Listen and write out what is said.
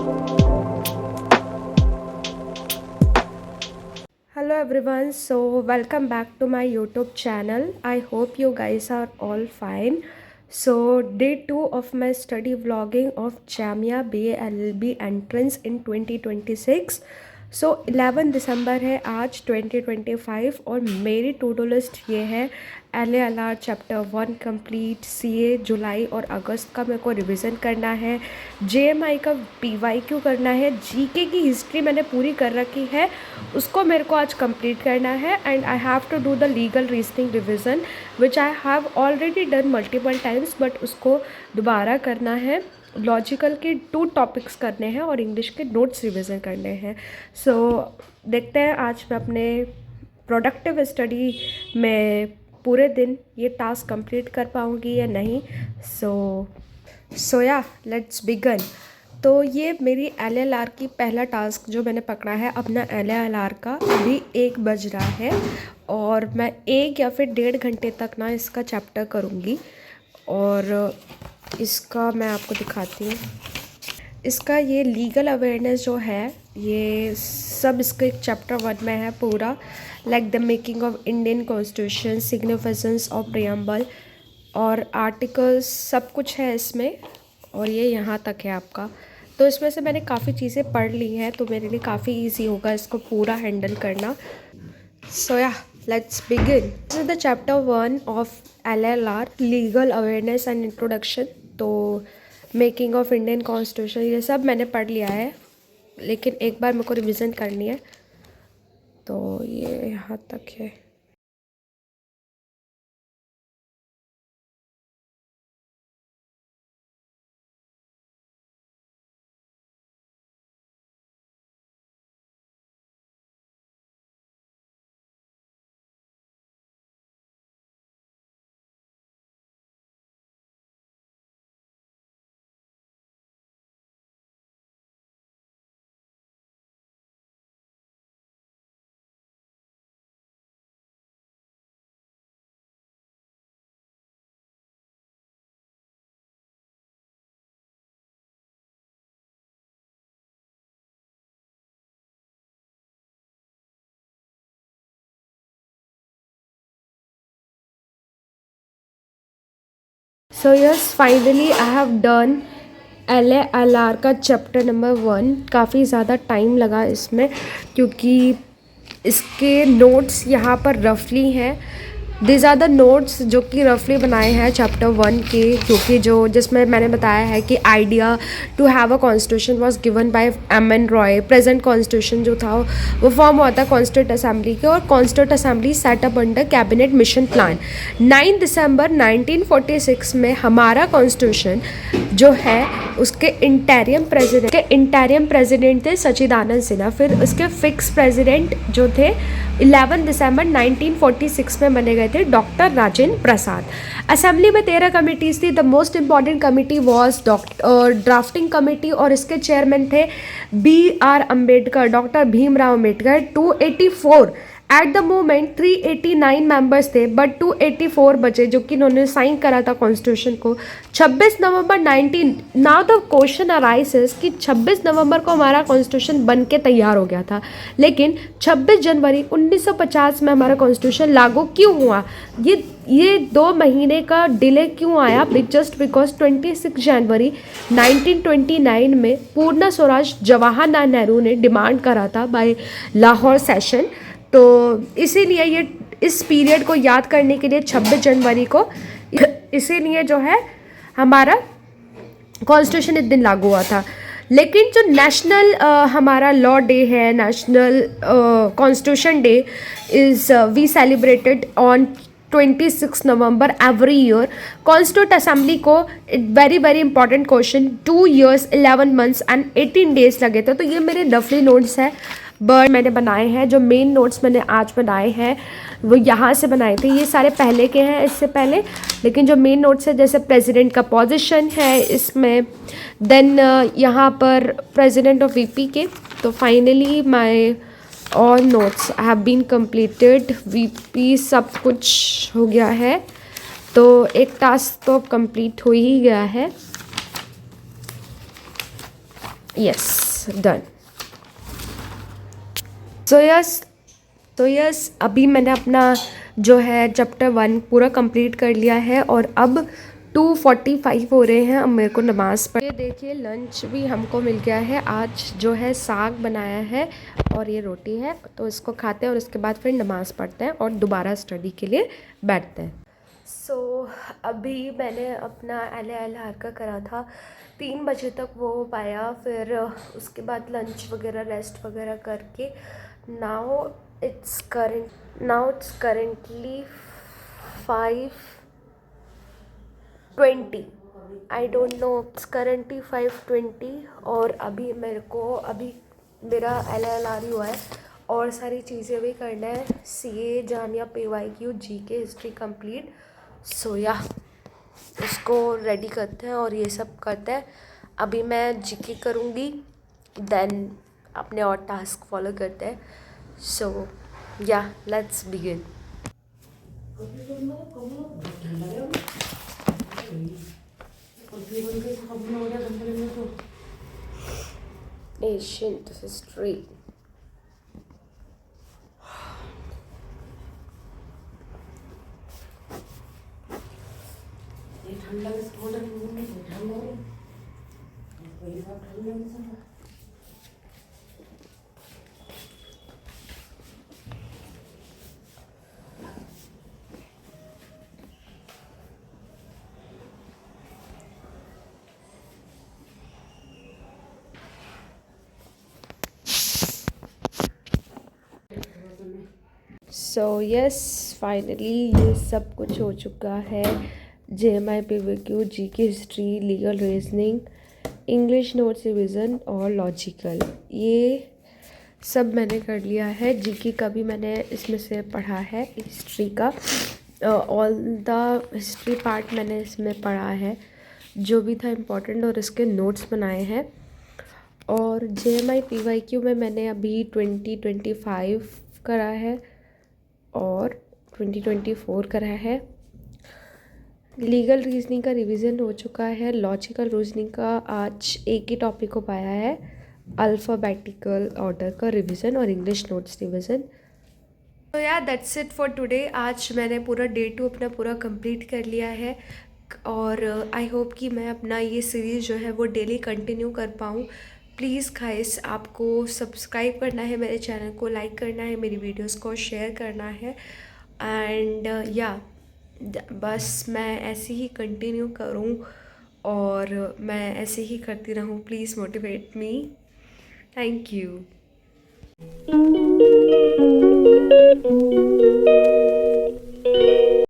Hello everyone, so welcome back to my YouTube channel. I hope you guys are all fine. So day 2 of my study vlogging of Jamia BA LLB entrance in 2026. सो 11 दिसंबर है आज 2025 और मेरी to do list ये है LALR chapter 1 complete, CA जुलाई और अगस्त का मेरे को रिवीजन करना है, JMI का PYQ करना है, GK की हिस्ट्री मैंने पूरी कर रखी है उसको मेरे को आज कंप्लीट करना है and I have to do the legal reasoning revision which I have already done multiple times but उसको दोबारा करना है। लॉजिकल के 2 टॉपिक्स करने हैं और इंग्लिश के नोट्स रिवीजन करने हैं। सो देखते हैं आज मैं अपने प्रोडक्टिव स्टडी में पूरे दिन ये टास्क कंप्लीट कर पाऊँगी या नहीं। सो या लेट्स बिगन। तो ये मेरी LLR की पहला टास्क जो मैंने पकड़ा है अपना LLR का। अभी 1 बज रहा है और मैं 1 या फिर 1.5 घंटे तक ना इसका चैप्टर करूँगी और इसका मैं आपको दिखाती हूँ। इसका ये लीगल अवेयरनेस जो है ये सब इसके चैप्टर 1 में है पूरा, like the making of Indian constitution, significance of preamble और आर्टिकल्स, सब कुछ है इसमें और ये यहाँ तक है आपका। तो इसमें से मैंने काफ़ी चीज़ें पढ़ ली हैं तो मेरे लिए काफ़ी इजी होगा इसको पूरा हैंडल करना। सो या let's begin. This is the chapter 1 of LLR, legal awareness and introduction. तो मेकिंग ऑफ इंडियन कॉन्स्टिट्यूशन ये सब मैंने पढ़ लिया है लेकिन एक बार मेरे को रिवीजन करनी है। तो ये यहाँ तक है। So yes finally I have done LALR का चैप्टर नंबर 1। काफ़ी ज़्यादा टाइम लगा इसमें क्योंकि इसके नोट्स यहाँ पर रफली हैं। दीज आर द नोट्स जो कि रफली बनाए हैं चैप्टर 1 के, क्योंकि जो जिसमें मैंने बताया है कि idea to have a constitution was given by MN Roy. Present constitution जो था वो फॉर्म हुआ था कॉन्स्टिट्यूट असेंबली के और constitute assembly set up under cabinet mission plan. 9 दिसंबर 1946 में हमारा कॉन्स्टिट्यूशन जो है उसके इंटरियम प्रेसिडेंट थे सच्चिदानंद सिन्हा, फिर उसके फिक्स प्रेसिडेंट जो थे 11 दिसंबर 1946 में बने गए थे डॉक्टर राजेंद्र प्रसाद। असेंबली में 13 कमिटीज़ थी। The most important committee was drafting committee और इसके चेयरमैन थे BR Ambedkar, doctor Bhimrao Ambedkar. 284 at the moment 389 members थे बट 284 बचे जो कि इन्होंने साइन करा था कॉन्स्टिट्यूशन को 26 नवंबर 19। नाउ द क्वेश्चन अराइजेस कि 26 नवंबर को हमारा कॉन्स्टिट्यूशन बन के तैयार हो गया था लेकिन 26 जनवरी 1950 में हमारा कॉन्स्टिट्यूशन लागू क्यों हुआ? ये 2 महीने का डिले क्यों आया? जस्ट बिकॉज 26 जनवरी 1929 में पूर्ण स्वराज जवाहरलाल नेहरू ने डिमांड करा था बाय लाहौर सेशन। तो इसीलिए ये इस पीरियड को याद करने के लिए 26 जनवरी को इसीलिए जो है हमारा कॉन्स्टिट्यूशन इस दिन लागू हुआ था। लेकिन जो नेशनल हमारा लॉ डे है, national constitution day is we celebrated on 26 November every year. Constitute assembly को very very important question 2 years 11 months and 18 days लगे थे। तो ये मेरे रफली नोट्स है बट मैंने बनाए हैं। जो मेन नोट्स मैंने आज बनाए हैं वो यहाँ से बनाए थे, ये सारे पहले के हैं इससे पहले, लेकिन जो मेन नोट्स है जैसे प्रेसिडेंट का पोजीशन है इसमें, देन यहाँ पर प्रेसिडेंट ऑफ VP के। तो finally my all notes have been completed. VP सब कुछ हो गया है तो एक टास्क तो कंप्लीट हो ही गया है। Yes done. सो यस अभी मैंने अपना जो है चैप्टर 1 पूरा कंप्लीट कर लिया है और अब 2:45 हो रहे हैं। अब मेरे को नमाज़ पढ़। ये देखिए लंच भी हमको मिल गया है। आज जो है साग बनाया है और ये रोटी है, तो इसको खाते हैं और उसके बाद फिर नमाज़ पढ़ते हैं और दोबारा स्टडी के लिए बैठते हैं। सो अभी मैंने अपना LALR का करा था, 3 बजे तक वो हो पाया। फिर उसके बाद लंच वगैरह रेस्ट वगैरह करके now it's currently 5:20। I don't know, it's currently 5:20 और अभी मेरा LLR हुआ है और सारी चीज़ें भी करना है। CA Jamia PYQ GK history complete. So या उसको रेडी करते हैं और ये सब करते हैं। अभी मैं GK करूँगी, देन अपने और टास्क फॉलो करते हैं। सो या let's begin. Ancient history. So yes finally ये सब कुछ हो चुका है। JMI PYQ GK history, legal reasoning, English notes revision और लॉजिकल, ये सब मैंने कर लिया है। GK का भी मैंने इसमें से पढ़ा है, हिस्ट्री का ऑल द हिस्ट्री पार्ट मैंने इसमें पढ़ा है जो भी था इम्पोर्टेंट, और इसके नोट्स बनाए हैं। और JMI PYQ में मैंने अभी 2025 करा है और 2024 करा है। लीगल रीजनिंग का रिवीजन हो चुका है। लॉजिकल रीजनिंग का आज एक ही टॉपिक हो पाया है, अल्फ़ाबेटिकल ऑर्डर का रिवीजन और इंग्लिश नोट्स रिवीजन। तो यार दैट्स इट फॉर टुडे। आज मैंने पूरा Day 2 अपना पूरा कंप्लीट कर लिया है और आई होप कि मैं अपना ये सीरीज़ जो है वो डेली कंटिन्यू कर पाऊँ। प्लीज़ गाइस, आपको सब्सक्राइब करना है मेरे चैनल को, लाइक करना है, मेरी वीडियोस को शेयर करना है एंड या बस मैं ऐसे ही कंटिन्यू करूँ और मैं ऐसे ही करती रहूँ। Please motivate me. Thank you.